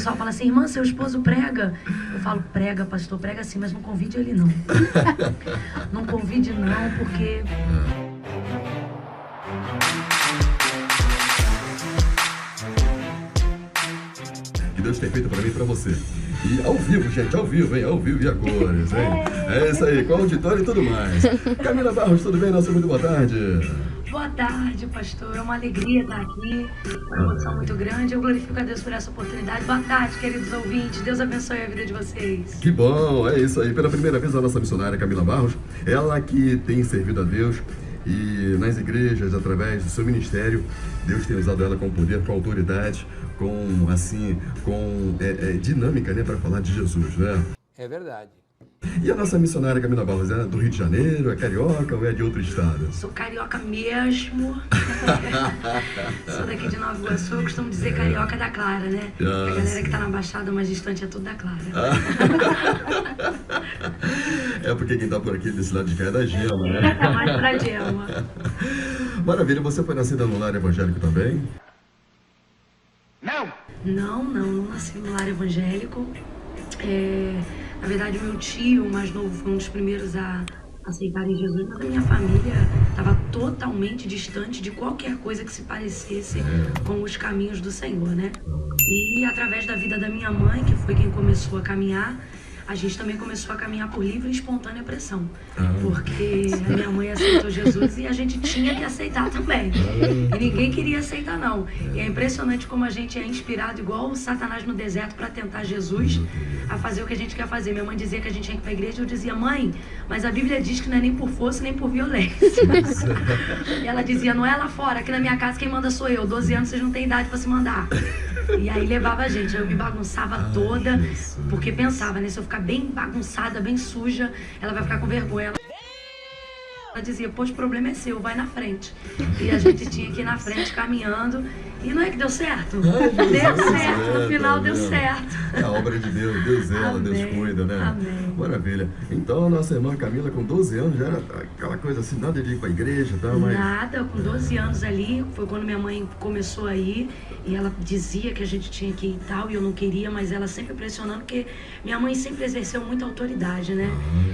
pessoal fala assim, irmã, seu esposo prega. Eu falo, prega, pastor, prega sim, mas não convide ele não. Não convide não, porque... Que Deus tem feito pra mim e pra você. E ao vivo, gente, ao vivo, hein? Ao vivo e a cores, hein? É isso aí, com auditório e tudo mais. Camila Barros, tudo bem? Nossa, muito boa tarde. Boa tarde, pastor. É uma alegria estar aqui. Uma emoção muito grande. Eu glorifico a Deus por essa oportunidade. Boa tarde, queridos ouvintes. Deus abençoe a vida de vocês. Que bom, é isso aí. Pela primeira vez a nossa missionária Camila Barros, ela que tem servido a Deus e nas igrejas, através do seu ministério, Deus tem usado ela com poder, com autoridade, com, assim, com dinâmica, né, para falar de Jesus, né? É verdade. E a nossa missionária Camila Barros é do Rio de Janeiro, é carioca ou é de outro estado? Sou carioca mesmo. Sou daqui de Nova Iguaçu. Eu costumo dizer carioca da Clara, né? A galera que tá na Baixada mais distante é tudo da Clara. É porque quem tá por aqui desse lado de cá é da Gema, né? É mais pra Gema. Maravilha, você foi nascida no lar evangélico também? Não nasci no lar evangélico. Na verdade, o meu tio, o mais novo, foi um dos primeiros a aceitarem Jesus, mas a minha família estava totalmente distante de qualquer coisa que se parecesse com os caminhos do Senhor, né? E através da vida da minha mãe, que foi quem começou a caminhar, a gente também começou a caminhar por livre e espontânea pressão. Porque a minha mãe aceitou Jesus e a gente tinha que aceitar também. E ninguém queria aceitar, não. E é impressionante como a gente é inspirado, igual o Satanás no deserto, para tentar Jesus a fazer o que a gente quer fazer. Minha mãe dizia que a gente tinha que ir para a igreja, eu dizia, mãe, mas a Bíblia diz que não é nem por força, nem por violência. E ela dizia, não é lá fora, aqui na minha casa quem manda sou eu. 12 anos vocês não têm idade para se mandar. E aí levava a gente, eu me bagunçava toda, porque pensava, né, se eu ficar bem bagunçada, bem suja, ela vai ficar com vergonha. Ela dizia, pois o problema é seu, vai na frente. E a gente tinha que ir na frente caminhando. E não é que deu certo? Deu certo, no final deu certo. É a obra de Deus, Deus zela, Deus cuida, né? Amém. Maravilha. Então a nossa irmã Camila, com 12 anos, já era aquela coisa assim, nada de ir para a igreja e tal, mas... Nada, com 12 anos ali, foi quando minha mãe começou a ir, e ela dizia que a gente tinha que ir e tal, e eu não queria, mas ela sempre pressionando, porque minha mãe sempre exerceu muita autoridade, né?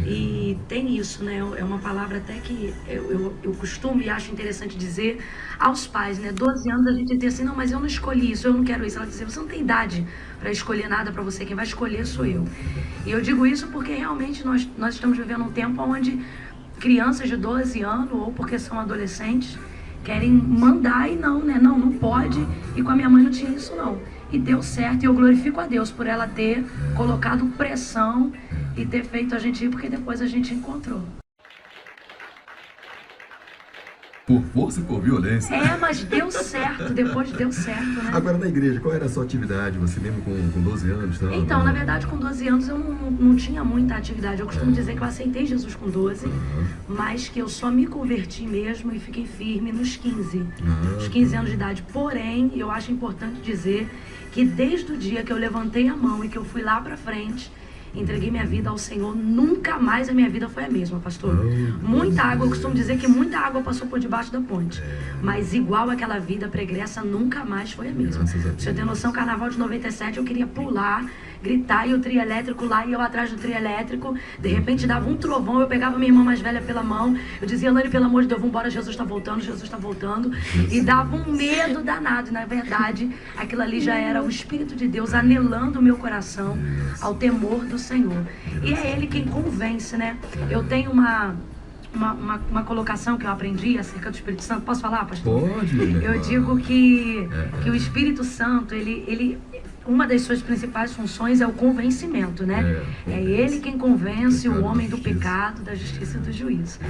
E tem isso, né? É uma palavra até que eu costumo e acho interessante dizer aos pais, né? 12 anos a gente dizia assim, não, mas eu não escolhi isso, eu não quero isso. Ela dizia, você não tem idade para escolher nada para você, quem vai escolher sou eu. E eu digo isso porque realmente nós estamos vivendo um tempo onde crianças de 12 anos, ou porque são adolescentes, querem mandar e não, né? Não pode. E com a minha mãe não tinha isso não. E deu certo, e eu glorifico a Deus por ela ter colocado pressão e ter feito a gente ir, porque depois a gente encontrou. Por força e por violência. Mas deu certo, depois deu certo, né? Agora na igreja, qual era a sua atividade? Você mesmo com 12 anos? Tá? Então, na verdade, com 12 anos eu não tinha muita atividade. Eu costumo dizer que eu aceitei Jesus com 12, mas que eu só me converti mesmo e fiquei firme nos 15. Os 15 anos de idade. Porém, eu acho importante dizer que desde o dia que eu levantei a mão e que eu fui lá pra frente, entreguei minha vida ao Senhor, nunca mais a minha vida foi a mesma, pastor. Muita água, eu costumo dizer que muita água passou por debaixo da ponte, mas igual aquela vida pregressa, nunca mais foi a mesma. Pra você ter noção, carnaval de 97 eu queria pular, gritar, e o trio elétrico lá, e eu atrás do trio elétrico, de repente dava um trovão, eu pegava minha irmã mais velha pela mão, eu dizia, Lani, pelo amor de Deus, vambora, Jesus está voltando, e dava um medo danado, e na verdade, aquilo ali já era o Espírito de Deus anelando o meu coração ao temor do Senhor. E é Ele quem convence, né? Eu tenho uma colocação que eu aprendi acerca do Espírito Santo. Posso falar, pastor? Pode. Eu digo que o Espírito Santo, uma das suas principais funções é o convencimento, né? É Ele quem convence o homem do pecado, da justiça e do juízo.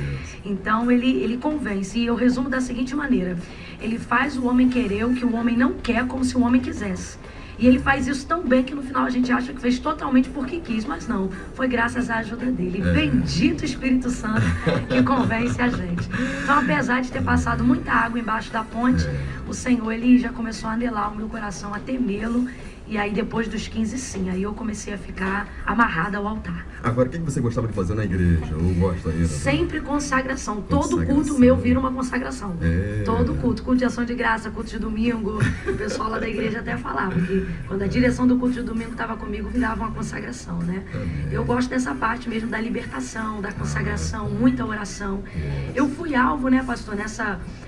Então, ele convence. E eu resumo da seguinte maneira. Ele faz o homem querer o que o homem não quer, como se o homem quisesse. E ele faz isso tão bem que no final a gente acha que fez totalmente porque quis, mas não, foi graças à ajuda dele. Bendito Espírito Santo que convence a gente. Então, apesar de ter passado muita água embaixo da ponte, o Senhor, ele já começou a anelar o meu coração, a temê-lo E aí depois dos 15, sim, aí eu comecei a ficar amarrada ao altar. Agora, o que você gostava de fazer na igreja? Ou gosta ainda? Sempre consagração. Todo culto meu vira uma consagração. Todo culto de ação de graça, culto de domingo. O pessoal lá da igreja até falava que quando a direção do culto de domingo estava comigo, virava uma consagração, né? Eu gosto dessa parte mesmo da libertação, da consagração, muita oração. Eu fui alvo, né, pastor,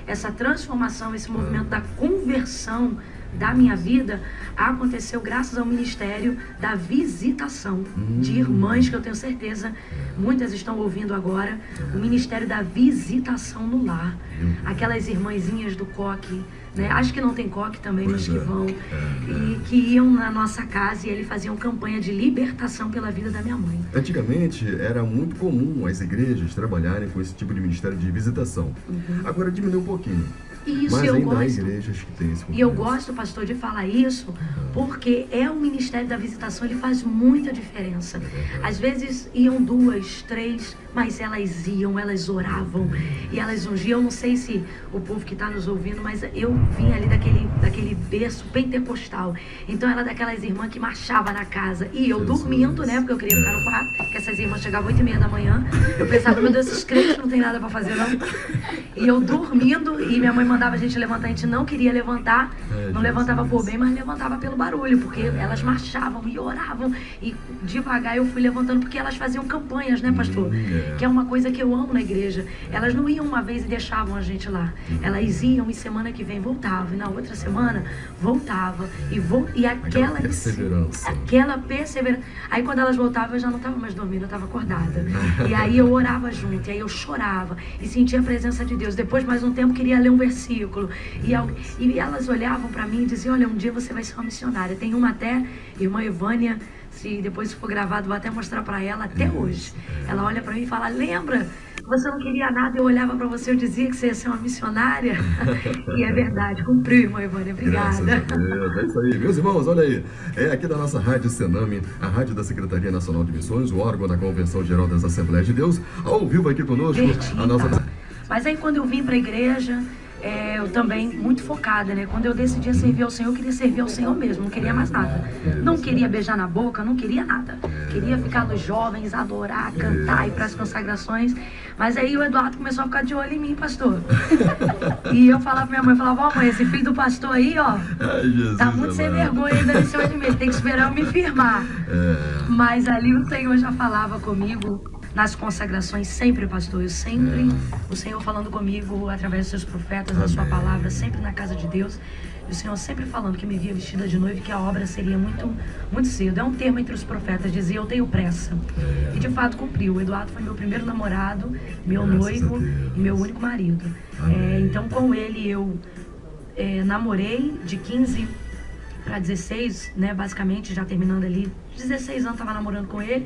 essa transformação, esse movimento da conversão da minha vida aconteceu graças ao ministério da visitação de irmãs, que eu tenho certeza muitas estão ouvindo agora, o ministério da visitação no lar. Aquelas irmãzinhas do coque, né? Acho que não tem coque também, mas que vão, e que iam na nossa casa e eles faziam campanha de libertação pela vida da minha mãe. Antigamente era muito comum as igrejas trabalharem com esse tipo de ministério de visitação. Agora diminuiu um pouquinho. Isso, mas eu ainda gosto. há igrejas que têm esse E eu gosto, pastor, de falar isso, porque o ministério da visitação, ele faz muita diferença. Às vezes iam 2, 3, mas elas iam, elas oravam e elas ungiam. Eu não sei se o povo que está nos ouvindo, mas eu vim ali daquele berço pentecostal. Então ela daquelas irmãs que marchava na casa. E eu dormindo, né? Porque eu queria ficar no quarto, porque essas irmãs chegavam 8h30 da manhã. Eu pensava, meu Deus, esses crentes não tem nada para fazer, não. E eu dormindo, e minha mãe mandava a gente levantar, a gente não queria levantar, não levantava por bem, mas levantava pelo barulho, porque elas marchavam e oravam, e devagar eu fui levantando, porque elas faziam campanhas, né, pastor? Que é uma coisa que eu amo na igreja. Elas não iam uma vez e deixavam a gente lá, elas iam e semana que vem voltavam, e na outra semana voltava, e aquela perseverança. Aí quando elas voltavam, eu já não estava mais dormindo, eu estava acordada, e aí eu orava junto, e aí eu chorava, e sentia a presença de Deus. Depois, mais um tempo, queria ler um versículo, e elas olhavam para mim e diziam, olha, um dia você vai ser uma missionária. Tem uma até, irmã Evânia, se depois for gravado, vou até mostrar para ela até hoje. Ela olha para mim e fala, lembra, você não queria nada, eu olhava para você, eu dizia que você ia ser uma missionária. E é verdade, cumpriu, irmã Evânia, obrigada. Graças a Deus, é isso aí. Meus irmãos, olha aí, é aqui da nossa Rádio Sename, a rádio da Secretaria Nacional de Missões, o órgão da Convenção Geral das Assembleias de Deus, ao vivo aqui conosco, a nossa... Mas aí quando eu vim para a igreja, eu também muito focada, né? Quando eu decidi servir ao Senhor, eu queria servir ao Senhor mesmo, não queria mais nada. Não queria beijar na boca, não queria nada. Queria ficar nos jovens, adorar, cantar, ir para as consagrações. Mas aí o Eduardo começou a ficar de olho em mim, pastor. E eu falava pra minha mãe, ó, mãe, esse filho do pastor aí, ó, tá muito sem vergonha ainda em cima de mim, tem que esperar eu me firmar. Mas ali o Senhor já falava comigo nas consagrações, sempre, pastor, eu sempre, o Senhor falando comigo através dos seus profetas, da sua palavra, sempre na casa de Deus, e o Senhor sempre falando que me via vestida de noiva e que a obra seria muito, muito cedo. É um termo entre os profetas, dizia, eu tenho pressa. E de fato cumpriu. O Eduardo foi meu primeiro namorado, meu noivo e meu único marido. Então com ele eu namorei de 15 para 16, né, basicamente, já terminando ali, 16 anos estava namorando com ele,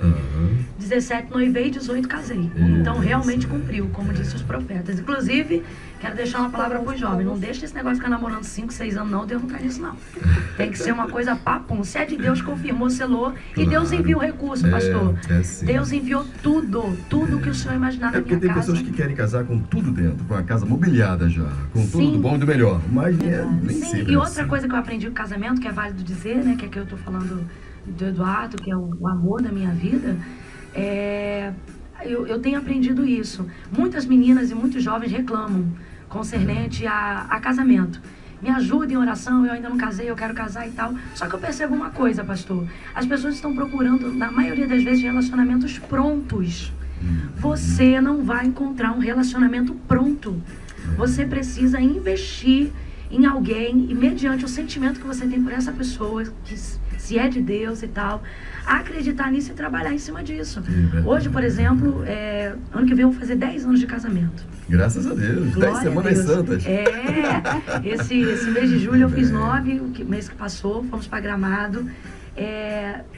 17 noivei, 18 casei. Então realmente cumpriu, como disse os profetas. Inclusive, quero deixar uma palavra para os jovens, não deixa esse negócio de ficar namorando 5, 6 anos não, Deus não quer isso não. Tem que ser uma coisa papum, se é de Deus, confirmou, selou, e Deus enviou o recurso, pastor. Deus enviou tudo que o Senhor imaginava na minha casa. Porque tem pessoas que querem casar com tudo dentro, com a casa mobiliada já, com tudo do bom e do melhor, mas nem sempre. E outra coisa que eu aprendi com o casamento, que é válido dizer, né, que é que eu tô falando do Eduardo, que é o amor da minha vida, eu tenho aprendido isso. Muitas meninas e muitos jovens reclamam concernente a casamento. Me ajuda em oração, eu ainda não casei, eu quero casar e tal. Só que eu percebo uma coisa, pastor. As pessoas estão procurando, na maioria das vezes, relacionamentos prontos. Você não vai encontrar um relacionamento pronto. Você precisa investir em alguém e mediante o sentimento que você tem por essa pessoa, que se é de Deus e tal, acreditar nisso e trabalhar em cima disso. Hoje, por exemplo, ano que vem eu vou fazer 10 anos de casamento. Graças a Deus, 10 semanas santas. Esse mês de julho eu fiz 9, o mês que passou, fomos para Gramado.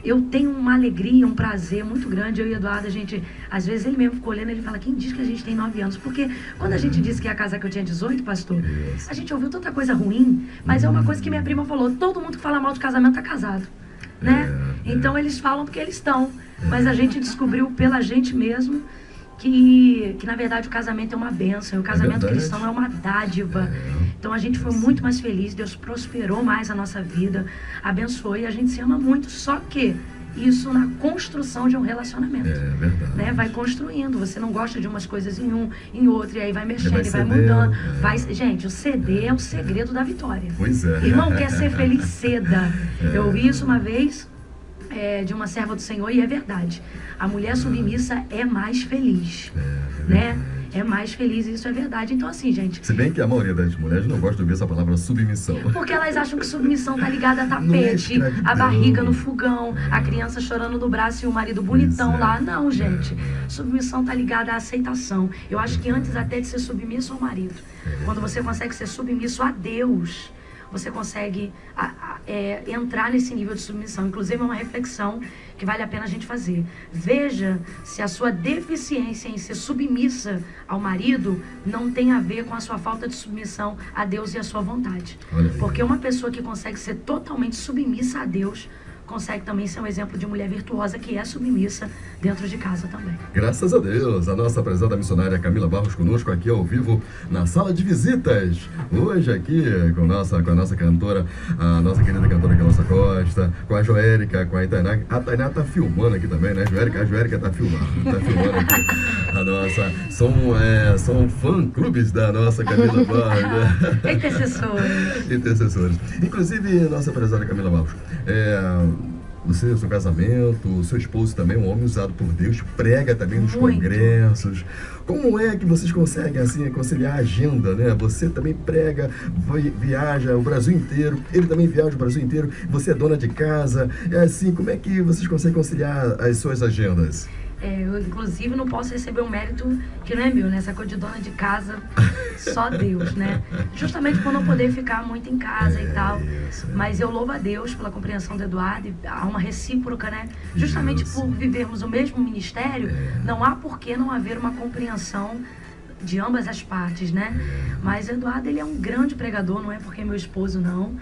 Eu tenho uma alegria, um prazer muito grande. Eu e o Eduardo, a gente, às vezes ele mesmo ficou olhando, ele fala, quem diz que a gente tem 9 anos? Porque quando a gente disse que ia casar que eu tinha 18, pastor, a gente ouviu tanta coisa ruim, mas é uma coisa que minha prima falou, todo mundo que fala mal de casamento tá casado, né? Então eles falam porque eles estão, mas a gente descobriu pela gente mesmo que na verdade o casamento é uma bênção, o casamento cristão é uma dádiva. Então a gente foi muito mais feliz, Deus prosperou mais a nossa vida, abençoou e a gente se ama muito. Só que isso na construção de um relacionamento. É verdade. Né? Vai construindo. Você não gosta de umas coisas em um, em outro, e aí vai mexendo, vai e vai cedendo, mudando. é. Gente, o ceder é o segredo da vitória. Pois é. Irmão, quer ser feliz, ceda. Eu ouvi isso uma vez de uma serva do Senhor e é verdade. A mulher submissa é mais feliz. Né? É mais feliz, isso é verdade. Então assim, gente... Se bem que a maioria das mulheres não gosta de ouvir essa palavra submissão. Porque elas acham que submissão tá ligada a Não é tapete, escravidão. a barriga no fogão, a criança chorando no braço e o marido bonitão Pois é. lá. Não, gente. Submissão tá ligada à aceitação. Eu acho que antes até de ser submisso ao marido, quando você consegue ser submisso a Deus, você consegue entrar nesse nível de submissão. Inclusive é uma reflexão que vale a pena a gente fazer. Veja se a sua deficiência em ser submissa ao marido não tem a ver com a sua falta de submissão a Deus e a sua vontade. Porque uma pessoa que consegue ser totalmente submissa a Deus consegue também ser um exemplo de mulher virtuosa que é submissa dentro de casa também. Graças a Deus, a nossa prezada missionária Camila Barros conosco aqui ao vivo na sala de visitas. Hoje aqui com a nossa cantora, a nossa querida cantora Carla Costa, com a Joérica, com a Tainá. A Tainá tá filmando aqui também, né? A Joérica tá filmando aqui. A nossa, são fã-clubes da nossa Camila Barros. Intercessores. Intercessores. Inclusive, nossa prezada Camila Barros, você, seu casamento, o seu esposo também, um homem usado por Deus, prega também nos congressos. Como é que vocês conseguem, assim, conciliar a agenda, né? Você também prega, viaja o Brasil inteiro, ele também viaja o Brasil inteiro, você é dona de casa. É assim, como é que vocês conseguem conciliar as suas agendas? Eu, inclusive, não posso receber um mérito que não é meu, né? Essa coisa de dona de casa, só Deus, né? Justamente por não poder ficar muito em casa e tal. Mas eu louvo a Deus pela compreensão do Eduardo, e há uma recíproca, né? Justamente por vivermos o mesmo ministério, não há por que não haver uma compreensão de ambas as partes, né? Mas o Eduardo, ele é um grande pregador, não é porque é meu esposo, não.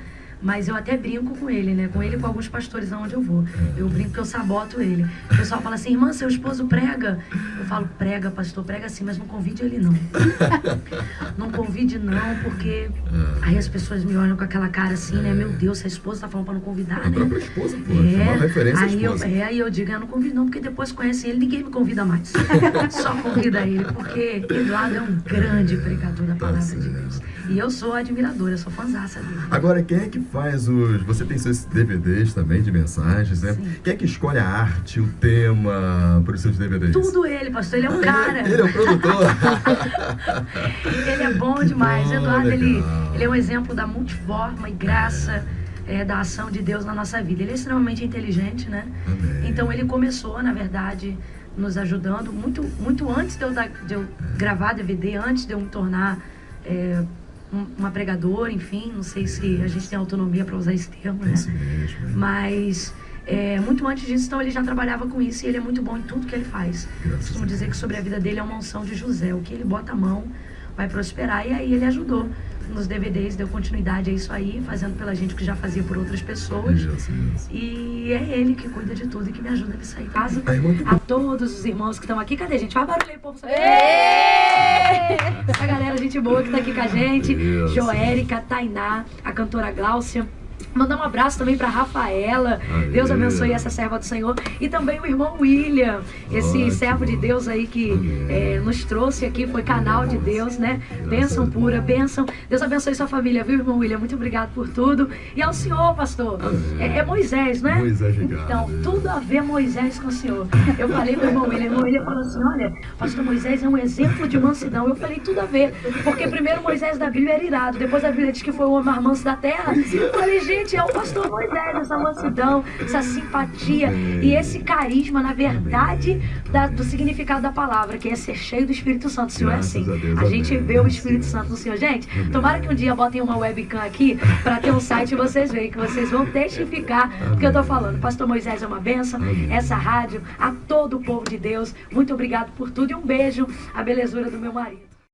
Mas eu até brinco com ele, né? Com ele e com alguns pastores aonde eu vou. Eu brinco que eu saboto ele. O pessoal fala assim, irmã, seu esposo prega? Eu falo, prega, pastor, prega sim, mas não convide ele não. Não convide não, porque aí as pessoas me olham com aquela cara assim, né? Meu Deus, se a esposa tá falando pra não convidar, A né? própria esposa, pô, uma referência à esposa. Aí eu digo, eu não convido não, porque depois conhece ele, ninguém me convida mais. Só convida ele, porque Eduardo é um grande pregador da palavra de Deus. E eu sou admiradora, eu sou fãzaça dele. Agora, quem é que faz os... Você tem seus DVDs também de mensagens, né? Sim. Quem é que escolhe a arte, o tema para os seus DVDs? Tudo ele, pastor. Ele é um cara. Ele é o produtor. Ele é bom demais. O Eduardo, ele é um exemplo da multiforma e graça da ação de Deus na nossa vida. Ele é extremamente inteligente, né? Amém. Então, ele começou, na verdade, nos ajudando muito antes de eu gravar DVD, antes de eu me tornar... uma pregadora, enfim, não sei se a gente tem autonomia para usar esse termo, né? Isso mesmo. Mas muito antes disso, então ele já trabalhava com isso e ele é muito bom em tudo que ele faz. Costumo dizer que sobre a vida dele é uma unção de José, o que ele bota a mão vai prosperar, e aí ele ajudou nos DVDs, deu continuidade a isso aí, fazendo pela gente o que já fazia por outras pessoas. Isso. E é ele que cuida de tudo e que me ajuda a sair de casa. A todos os irmãos que estão aqui, cadê, gente? Faz barulho aí, povo. A galera, gente boa que tá aqui com a gente. Joérica, Tainá, a cantora Gláucia. Mandar um abraço também para Rafaela. Deus abençoe essa serva do Senhor. E também o irmão William, esse servo de Deus aí que nos trouxe aqui, foi canal de Deus, né? Bênção pura, bênção. Deus abençoe sua família, viu, irmão William? Muito obrigado por tudo. E ao senhor, pastor. É Moisés, né? Moisés, então, tudo a ver Moisés com o senhor. Eu falei pro irmão William falou assim, olha, pastor Moisés é um exemplo de mansidão. Eu falei, tudo a ver. Porque primeiro Moisés da Bíblia era irado, depois a Bíblia diz que foi o homem mais manso da terra. Eu falei, gente, é o pastor Moisés, essa mansidão, essa simpatia e esse carisma, na verdade, do significado da palavra, que é ser cheio do Espírito Santo. O Senhor é assim. A gente vê o Espírito Santo no Senhor. Gente, tomara que um dia botem uma webcam aqui para ter um site e vocês veem, que vocês vão testificar o que eu tô falando. Pastor Moisés é uma bênção, essa rádio, a todo o povo de Deus. Muito obrigado por tudo e um beijo à belezura do meu marido.